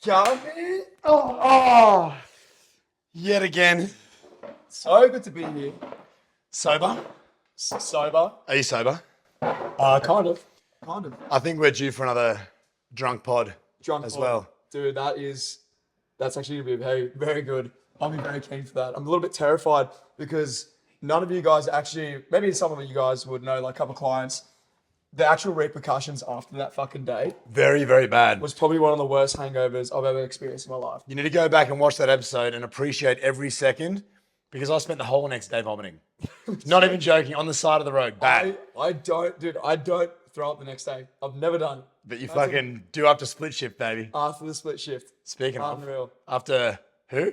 Gummy. Oh, yet again. So good to be here. Sober? Sober. Are you sober? Kind of. Kind of. I think we're due for another drunk pod Drunk as pod. well. Dude, that's actually gonna be very, very good. I'll be very keen for that. I'm a little bit terrified because none of you guys actually, maybe some of you guys would know, like a couple of clients, the actual repercussions after that fucking day Very, very bad. was probably one of the worst hangovers I've ever experienced in my life. You need to go back and watch that episode and appreciate every second because I spent the whole next day vomiting. Not even joking, on the side of the road. Bad. I don't throw up the next day. I've never done. But you That's a- fucking do after split shift, baby. After the split shift. Speaking Unreal. of, after who?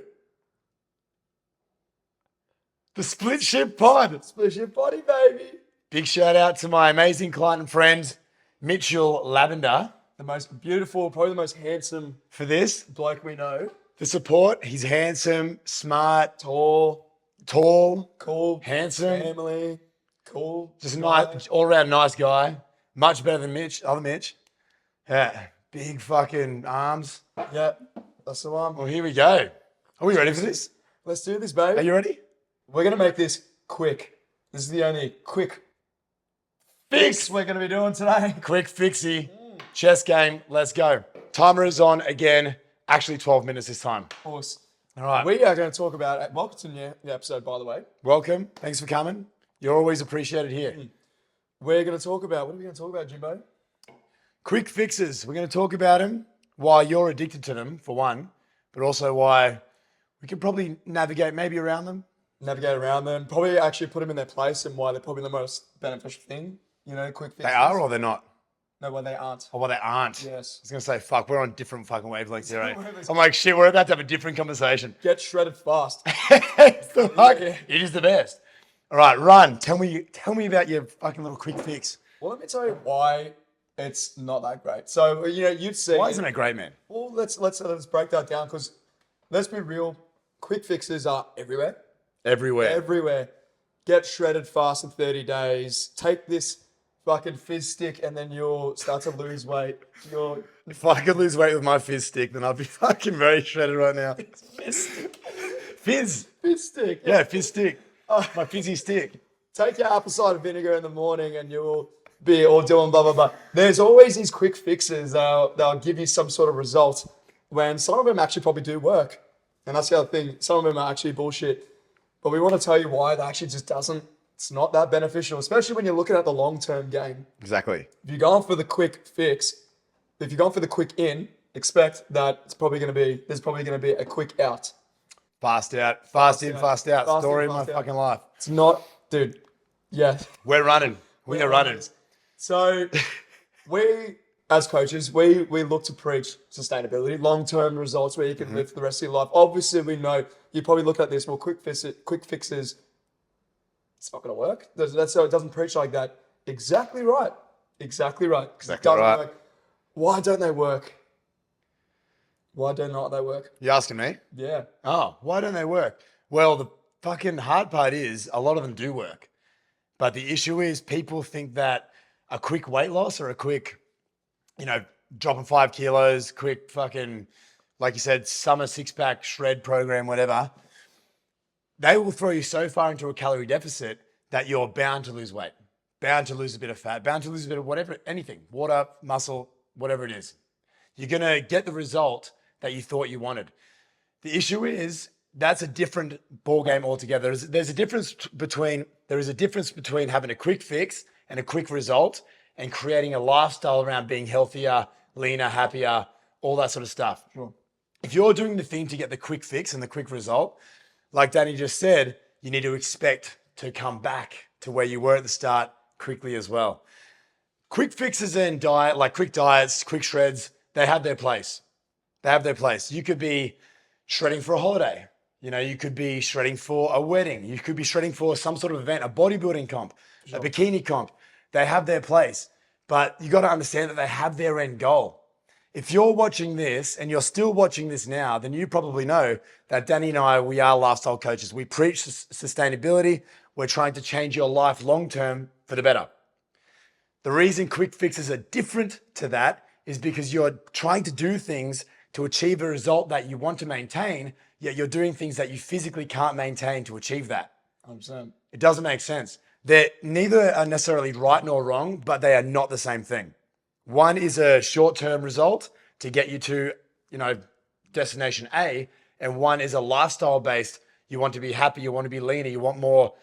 The split shift pod. Split shift body, baby. Big shout out to my amazing client and friend, Mitchell Lavender, The most beautiful, probably the most handsome for this. bloke we know. The support. He's handsome, smart, Tall, tall, cool, handsome, family, cool. just a guy. nice, all around nice guy. Much better than Mitch, other Mitch. Yeah, big fucking arms. Yeah, that's the one. Well, here we go. Are we ready for this? Let's do this, baby. Are you ready? We're gonna make this quick. This is the only quick Fix. we're gonna be doing today. Quick fixie. Chess game. Let's go. Timer is on again. Actually, 12 minutes this time. Of course. All right. We are going to talk about, welcome to the episode, by the way. Welcome. Thanks for coming. You're always appreciated here. We're going to talk about, what are we going to talk about, Jimbo? Quick fixes. We're going to talk about them, why you're addicted to them, for one, but also why we could probably navigate maybe around them. Navigate around them, probably actually put them in their place and why they're probably the most beneficial thing. Quick fixes. They are or they're not? No, well, they aren't. Or well, they aren't. Yes. I was going to say, fuck, we're on different fucking wavelengths here, eh? Different wavelengths. I'm like, shit, we're about to have a different conversation. Get shredded fast. It's the fuck. Yeah. It is the best. All right, Run. Tell me about your fucking little quick fix. Well, let me tell you why it's not that great. So, you'd see. Why isn't it great, man? Well, let's break that down because let's be real. Quick fixes are everywhere. Everywhere. Everywhere. Get shredded fast in 30 days. Take this fucking fizz stick and then you'll start to lose weight. If I could lose weight with my fizz stick, then I'd be fucking very shredded right now. Fizz. Fizz stick. Yeah, fizz stick. My fizzy stick. Take your apple cider vinegar in the morning and you'll be all doing blah, blah, blah. There's always these quick fixes. They'll give you some sort of result when some of them actually probably do work. And that's the other thing. Some of them are actually bullshit. But we want to tell you why that actually just doesn't. It's not that beneficial, especially when you're looking at the long-term game. Exactly. If you're going for the quick fix, if you're going for the quick in, expect that there's probably going to be a quick out. Fast out. Fast in, fast out. Fast in, Story of my fast out. fucking life. It's not, dude. Yeah. We're running. We are running. So we, as coaches, we look to preach sustainability, long-term results where you can live for the rest of your life. Obviously, we know you probably look at this, well, quick fixes, it's not going to work. That's so it doesn't preach like that. Exactly right. Exactly right. Exactly Doesn't right. work. Why don't they work? Why do not they work? You asking me? Yeah. Oh, why don't they work? Well, the fucking hard part is a lot of them do work. But the issue is people think that a quick weight loss or a quick, dropping 5 kilos, quick fucking, like you said, summer six-pack shred program, whatever, they will throw you so far into a calorie deficit that you're bound to lose weight, bound to lose a bit of fat, bound to lose a bit of whatever, anything, water, muscle, whatever it is. You're going to get the result that you thought you wanted. The issue is that's a different ball game altogether. There is a difference between having a quick fix and a quick result and creating a lifestyle around being healthier, leaner, happier, all that sort of stuff. Sure. If you're doing the thing to get the quick fix and the quick result, like Danny just said, you need to expect to come back to where you were at the start quickly as well. Quick fixes and diet, like quick diets, quick shreds, they have their place. They have their place. You could be shredding for a holiday. You could be shredding for a wedding. You could be shredding for some sort of event, a bodybuilding comp, a bikini comp. They have their place. But you got to understand that they have their end goal. If you're watching this and you're still watching this now, then you probably know that Danny and I, we are lifestyle coaches. We preach sustainability. We're trying to change your life long-term for the better. The reason quick fixes are different to that is because you're trying to do things to achieve a result that you want to maintain, yet you're doing things that you physically can't maintain to achieve that. 100%. It doesn't make sense. They're neither are necessarily right nor wrong, but they are not the same thing. One is a short-term result to get you to, destination A, and one is a lifestyle-based. You want to be happy, you want to be leaner, you want more,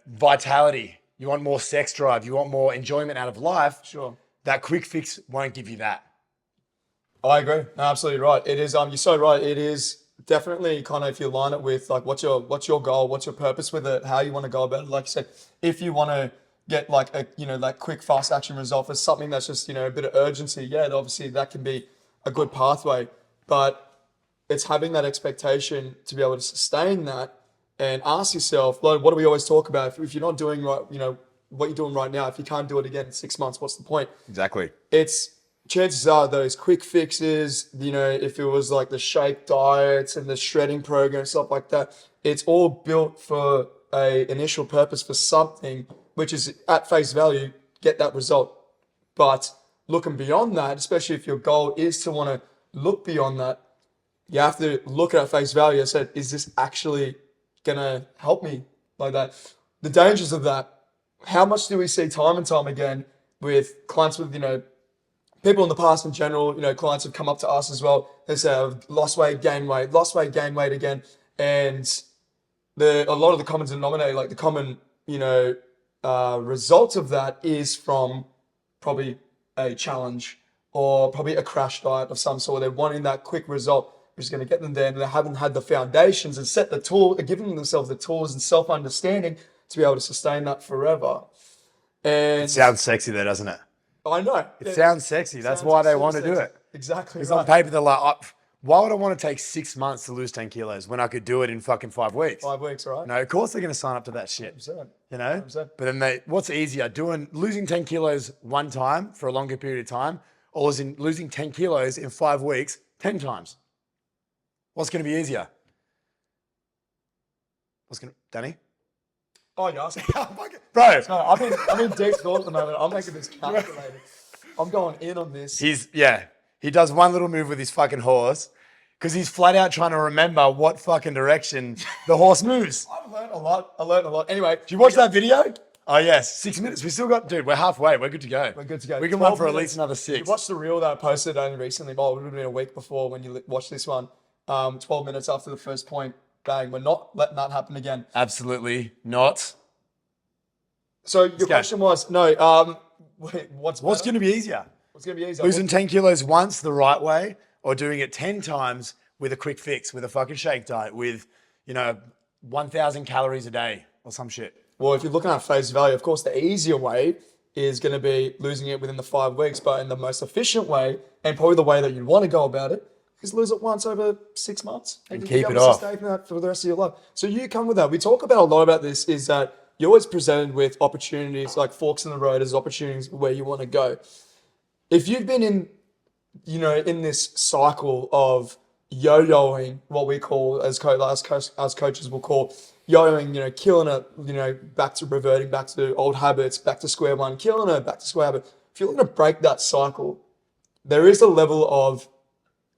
vitality, you want more sex drive, you want more enjoyment out of life. Sure. That quick fix won't give you that. I agree. No, absolutely right. It is. You're so right. It is definitely kind of, if you line it with like what's your goal, what's your purpose with it, how you want to go about it. Like you said, if you want to get like a that quick fast action result for something that's just a bit of urgency, yeah, obviously that can be a good pathway. But it's having that expectation to be able to sustain that and ask yourself, like, what do we always talk about? If you're not doing right, what you're doing right now, if you can't do it again in 6 months, what's the point? Exactly. It's chances are those quick fixes, if it was like the shake diets and the shredding program, stuff like that, it's all built for a initial purpose for something, which is at face value, get that result. But looking beyond that, especially if your goal is to want to look beyond that, you have to look at face value and say, is this actually going to help me like that? The dangers of that, how much do we see time and time again with clients with, people in the past in general, clients have come up to us as well. They say, I've lost weight, gain weight again. And a lot of the common denominator, like the common, result of that is from probably a challenge or probably a crash diet of some sort. They're wanting that quick result, which is going to get them there, and they haven't had the foundations and set the tool, giving themselves the tools and self-understanding to be able to sustain that forever. And It sounds sexy though, doesn't it? I know. It sounds sexy. That's why they want to do it. Exactly. Because on paper, they're like, why would I want to take 6 months to lose 10 kilos when I could do it in fucking 5 weeks? 5 weeks, right? No, of course they're going to sign up to that shit. 100%. 100%. But then what's easier, losing 10 kilos one time for a longer period of time, or losing 10 kilos in 5 weeks 10 times? What's going to be easier? Danny? Oh, you're asking? Bro. No, I'm in deep thought at the moment. I'm making this calculated. I'm going in on this. He does one little move with his fucking horse because he's flat out trying to remember what fucking direction the horse moves. I've learned a lot. Anyway, did you watch that video? Oh, yes. 6 minutes. We still got, dude, we're halfway. We're good to go. We're good to go. We can run for at least another 6. You watched the reel that I posted only recently. Well, it would have been a week before when you watched this one. 12 minutes after the first point, bang. We're not letting that happen again. Absolutely not. So your question was, no, what's going to be easier? What's going to be easier? Losing 10 kilos once the right way, or doing it 10 times with a quick fix, with a fucking shake diet, with, 1,000 calories a day or some shit? Well, if you're looking at face value, of course, the easier way is going to be losing it within the 5 weeks, but in the most efficient way, and probably the way that you want to go about it, is lose it once over 6 months. And keep it off. Sustain that for the rest of your life. So you come with that. We talk about a lot about this, is that you're always presented with opportunities, like forks in the road as opportunities where you want to go. If you've been in, in this cycle of yo-yoing, what we call, as coaches will call, yo-yoing, killing it, back to reverting back to old habits, back to square one, killing it, back to square habit. If you're looking to break that cycle, there is a level of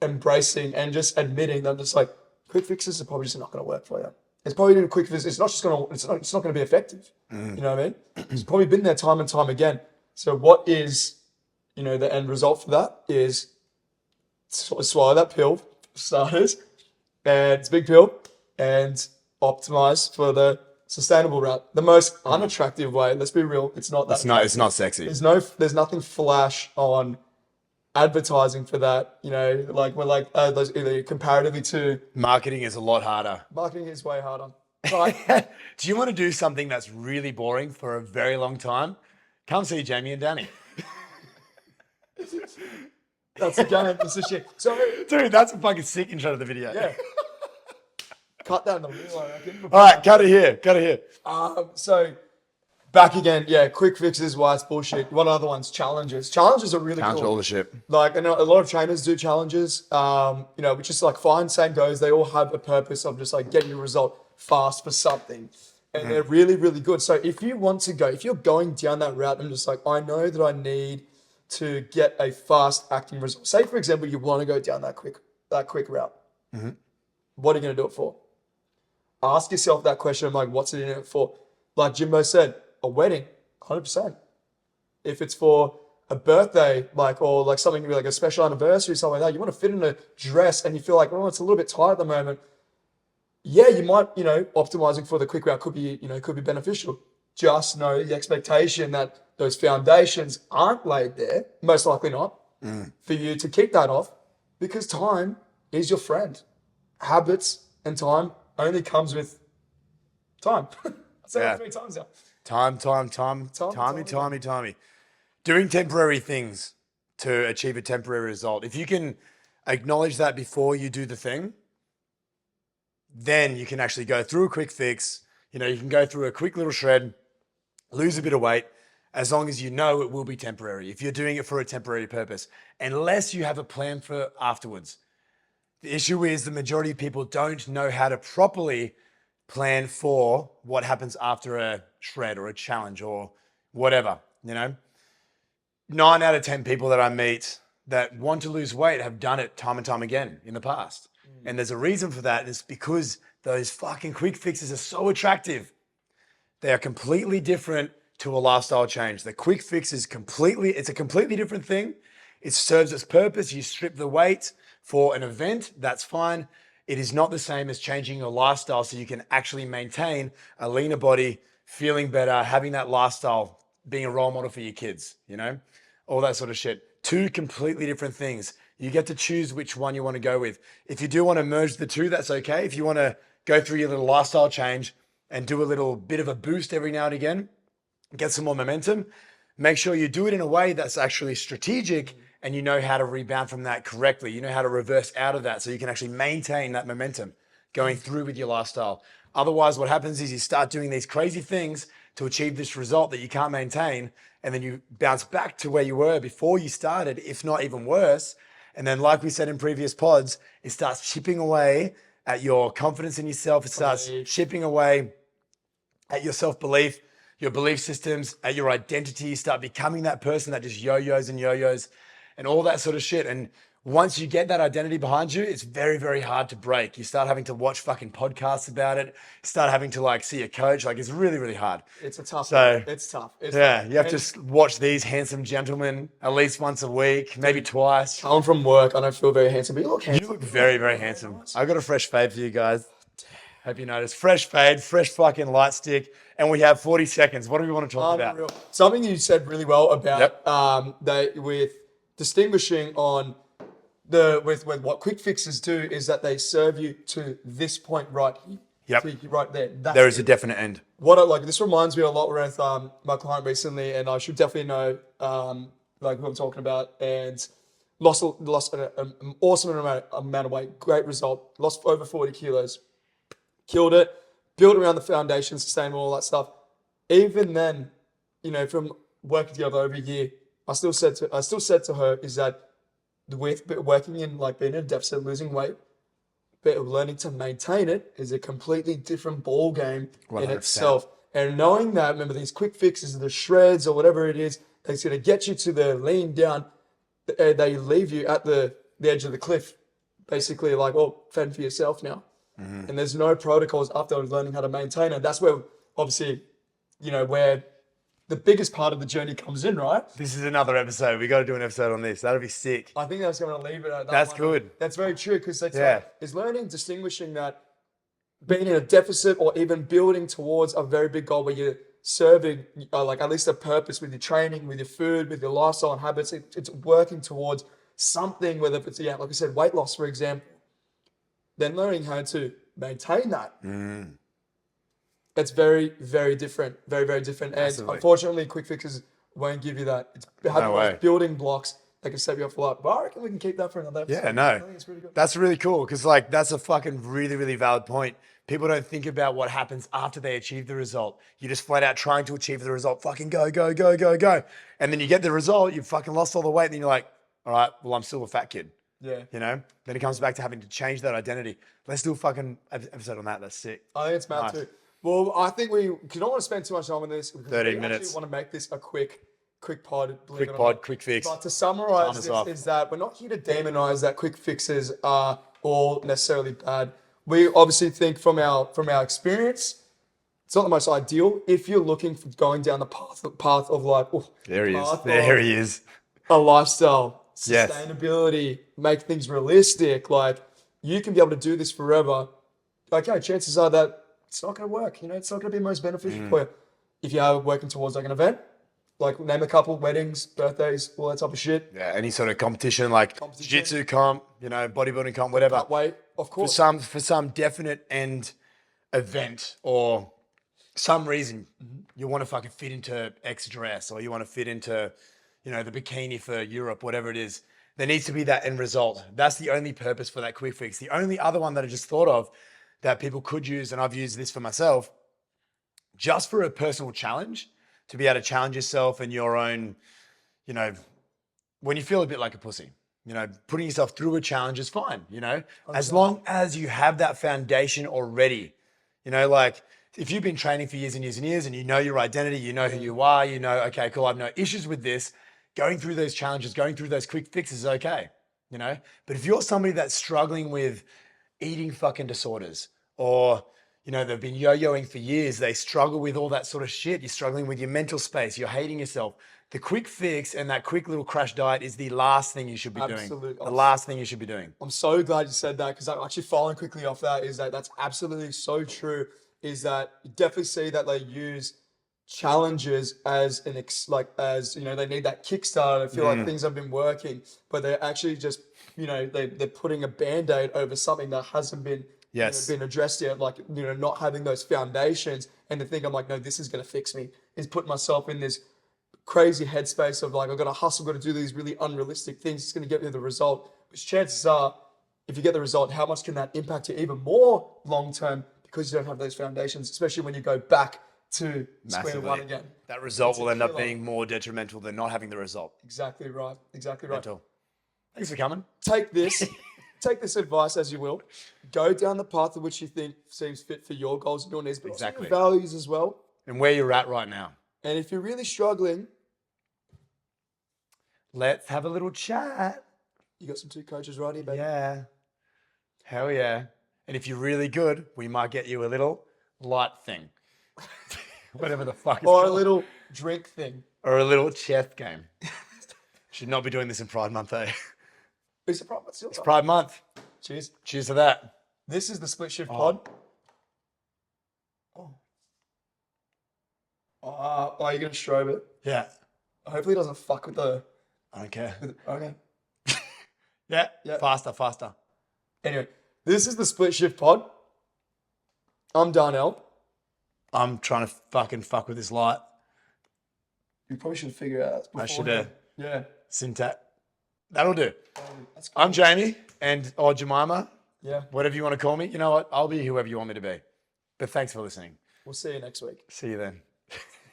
embracing and just admitting that just like quick fixes are probably just not going to work for you. It's probably doing quick fixes. It's not going to be effective. You know what I mean? It's probably been there time and time again. So what is, the end result for that is swallow that pill for starters, and it's a big pill, and optimize for the sustainable route. The most unattractive way, let's be real, it's not that. It's not sexy. There's nothing flash on advertising for that. Those comparatively to Marketing is a lot harder. marketing is way harder. Right? Do you want to do something that's really boring for a very long time? Come see Jamie and Danny. That's the game. That's the shit. So, Dude, that's a fucking sick intro to the video. yeah. Cut that in the middle, I reckon. All right, cut it here. So, back again. Yeah, quick fixes, why it's bullshit. What other ones? Challenges. Challenges are really Counter cool. all the shit. Like, I know a lot of trainers do challenges, which is like fine, same goes. They all have a purpose of just like getting a result fast for something. And they're really, really good. So if you're going down that route and just like, I know that I need to get a fast acting result. Say, for example, you want to go down that quick route. What are you going to do it for? Ask yourself that question of like, what's it in it for? Like Jimbo said, a wedding, 100%. If it's for a birthday, like, or like something like a special anniversary, something like that, you want to fit in a dress and you feel like, oh, it's a little bit tight at the moment. Yeah, you might, optimizing for the quick route could be beneficial. Just know the expectation that those foundations aren't laid there, most likely not, for you to keep that off, because time is your friend. Habits and time only comes with time. I said Yeah. that 3 times now. Timey. Doing temporary things to achieve a temporary result. If you can acknowledge that before you do the thing, then you can actually go through a quick fix. You can go through a quick little shred, lose a bit of weight, as long as you know it will be temporary. If you're doing it for a temporary purpose, unless you have a plan for afterwards. The issue is the majority of people don't know how to properly plan for what happens after a shred or a challenge or whatever, 9 out of 10 people that I meet that want to lose weight have done it time and time again in the past. And there's a reason for that. It's because those fucking quick fixes are so attractive. They are completely different to a lifestyle change. The quick fix is it's a completely different thing. It serves its purpose. You strip the weight for an event, that's fine. It is not the same as changing your lifestyle so you can actually maintain a leaner body, feeling better, having that lifestyle, being a role model for your kids, all that sort of shit. 2 completely different things. You get to choose which one you want to go with. If you do want to merge the 2, that's okay. If you want to go through your little lifestyle change and do a little bit of a boost every now and again, get some more momentum, make sure you do it in a way that's actually strategic and you know how to rebound from that correctly. You know how to reverse out of that so you can actually maintain that momentum going through with your lifestyle. Otherwise, what happens is you start doing these crazy things to achieve this result that you can't maintain, and then you bounce back to where you were before you started, if not even worse. And then, like we said in previous pods, it starts chipping away at your confidence in yourself. It starts chipping away at your self-belief, your belief systems, at your identity. You start becoming that person that just yo-yos and all that sort of shit. And once you get that identity behind you, it's very, very hard to break. You start having to watch fucking podcasts about it. You start having to see a coach. It's really, really hard. It's a tough. It's tough. You have to watch these handsome gentlemen at least once a week, maybe twice. Coming from work, I don't feel very handsome, but you look handsome. You look very, very handsome. I got a fresh fade for you guys. Hope you noticed. Fresh fade, fresh fucking light stick, and we have 40 seconds. What do we want to talk about? Something you said really well about with distinguishing on with what quick fixes do is that they serve you to this point right here. Yep. Right there. There is a definite end. This reminds me a lot with my client recently, and I should definitely know who I'm talking about, and lost an awesome amount of weight, great result, lost over 40 kilos, killed it, built around the foundation, sustainable, all that stuff. Even then, from working together over a year, I still said to her is that with working in being in a deficit, losing weight, but learning to maintain it is a completely different ball game 100%. in itself. And knowing that, remember, these quick fixes, the shreds or whatever it is, that's going to get you to the lean down, they leave you at the edge of the cliff, basically fend for yourself now. Mm-hmm. And there's no protocols after learning how to maintain it. That's where, obviously, where the biggest part of the journey comes in, right? This is another episode. We got to do an episode on this. That'll be sick. I think that's going to leave it at that. That's one. good. That's very true because it's learning, distinguishing that being in a deficit or even building towards a very big goal where you're serving at least a purpose with your training, with your food, with your lifestyle and habits. It's working towards something, whether it's, like I said, weight loss, for example. Then learning how to maintain that. It's very, very different. Very, very different. And unfortunately, quick fixes won't give you that. It's having building blocks that can set you up for life. But I reckon we can keep that for another episode. Yeah, no. I think it's really good. That's really cool because that's a fucking really, really valid point. People don't think about what happens after they achieve the result. You just flat out trying to achieve the result. Fucking go. And then you get the result, you've fucking lost all the weight, and then you're like, all right, well, I'm still a fat kid. Yeah. Then it comes back to having to change that identity. Let's do a fucking episode on that. That's sick. I think it's mad too. Well, I think we don't want to spend too much time on this. 13 minutes. We want to make this a quick quick pod. believe Quick it or pod, not. quick fix. But to Time summarize us this off. is that we're not here to demonize that quick fixes are all necessarily bad. We obviously think from our experience, it's not the most ideal. If you're looking for going down the path of like, There he is. path There of he is. a lifestyle, Yes. sustainability, make things realistic. Like you can be able to do this forever. Okay, chances are that it's not going to work. You know, it's not going to be most beneficial for you. If you are working towards like an event, like name a couple, weddings, birthdays, all that type of shit. Yeah, any sort of competition like jiu-jitsu comp, you know, bodybuilding comp, whatever. Cut weight, of For course. some definite end event or some reason you want to fucking fit into X dress or you want to fit into, you know, the bikini for Europe, whatever it is. There needs to be that end result. That's the only purpose for that quick fix. The only other one that I just thought of that people could use, and I've used this for myself, just for a personal challenge, to be able to challenge yourself and your own, you know, when you feel a bit like a pussy, you know, putting yourself through a challenge is fine, you know, as long as you have that foundation already, you know, like if you've been training for years and years and years and you know your identity, you know who you are, you know, okay, cool, I have no issues with this, going through those challenges, going through those quick fixes is okay, you know, but if you're somebody that's struggling with eating fucking disorders or, you know, they've been yo-yoing for years, they struggle with all that sort of shit, you're struggling with your mental space, you're hating yourself, the quick fix and that quick little crash diet is the last thing you should be Absolutely. doing. The last thing you should be doing. I'm so glad you said that because I'm actually following quickly off that is that that's absolutely so true. Is that you definitely see that they use challenges as as you know they need that kickstart. I feel like things have been working, but they're actually just you know they're putting a band-aid over something that hasn't been Yes. been addressed yet. Like you know not having those foundations and to think I'm like no this is gonna fix me is putting myself in this crazy headspace of like I've got to hustle, got to do these really unrealistic things. It's going to get me the result. Which chances are, if you get the result, how much can that impact you even more long term because you don't have those foundations, especially when you go back to square one again. That result It's a will end up killer. being more detrimental than not having the result. Exactly right. Exactly right. Mental. Thanks for coming. Take this. Take this advice as you will. Go down the path of which you think seems fit for your goals and your needs, but Exactly. also your values as well. And where you're at right now. And if you're really struggling, Let's have a little chat. you got some two coaches right here, baby. Yeah. Hell yeah. And if you're really good, we might get you a little light thing. Whatever the fuck it's Or a called. little drink thing. Or a little chess game. Should not be doing this in Pride Month, eh? It's a problem. It's Pride Month. Cheers. Cheers to that. This is the Split Shift Pod. Oh. Are you going to strobe it? Yeah. Hopefully it doesn't fuck with the... I don't care. Okay. Yeah. Yeah. Faster. Anyway, this is the Split Shift Pod. I'm Darnell. I'm trying to fucking fuck with this light. You probably should figure it out. I should beforehand. Yeah. Syntax. That'll do. That's cool. I'm Jamie or Jemima, Yeah. whatever you want to call me. You know what? I'll be whoever you want me to be. But thanks for listening. We'll see you next week. See you then.